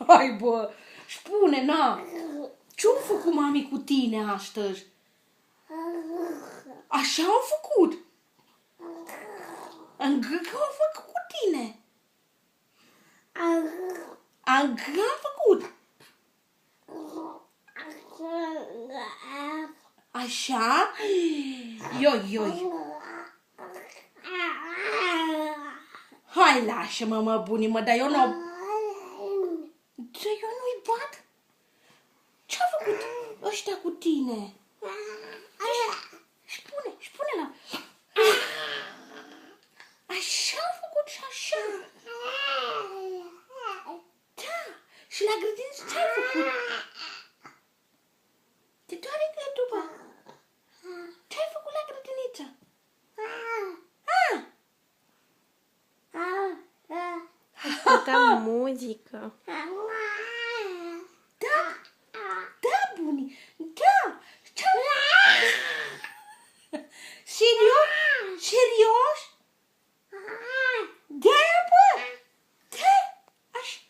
Hai, bă, spune, na. Ce-au făcut mami cu tine astăzi? Așa au făcut? Că au făcut cu tine? A făcut? Așa? Ioi. Hai, lasă-mă, mă, bunii, mă, dar eu nu... Eu nu-i bat? Ce-a făcut ăștia cu tine? Spune-la. Așa au făcut și așa. Da, și la grădiniță ce-ai făcut? Te doare gâtul, bă? Ce-ai făcut la grădiniță? Ascultăm muzică. Da, bunii, da. Serios? De-aia, bă? Așa.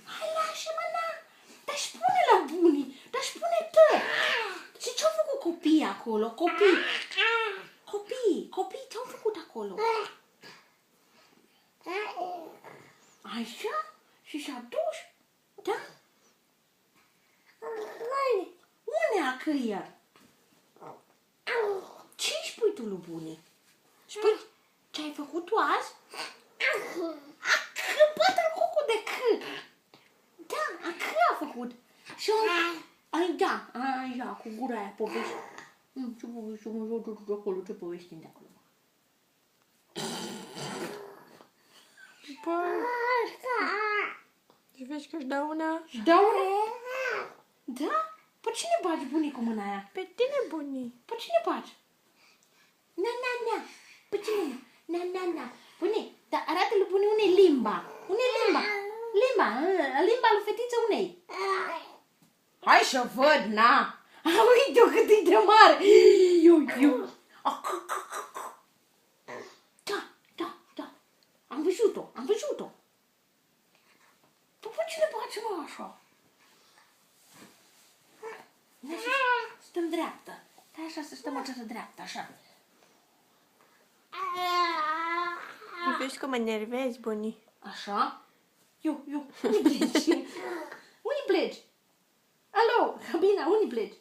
Hai, lasă-mă, na. Dar spune la bunii, dar spune tă. Și ce-au făcut copiii acolo? Copiii ce-au făcut acolo? Așa? Și s-a dus? Da? Unde a căia? Ce-i spui tu lui bunii? Spui ce-ai făcut tu azi? Bă-te-l cucu de C. Da, a C a făcut. Și da, așa, cu gura aia povesti. Ce povestim de acolo, ce povestim de acolo? Bă, și vezi că își dau una? Își dau una? Da? Pe cine bagi, bunii, cu mâna aia? Pe tine, bunii. Pe cine bagi? Na. Pe cine? Na. Bunii, dar arată lui bunii unde-i limba. Unde-i limba? Limba lui fetiță unei. Hai să văd, na. Uite-o cât e de mare. Eu. Da. Am văzut-o. Pe cine bagi, mă, așa? Stăm dreaptă. Stai așa să stăm această dreaptă, așa. Vezi că mă nervezi, bunii. Așa? Eu. Unde pleci? Alo, Bina, unde pleci?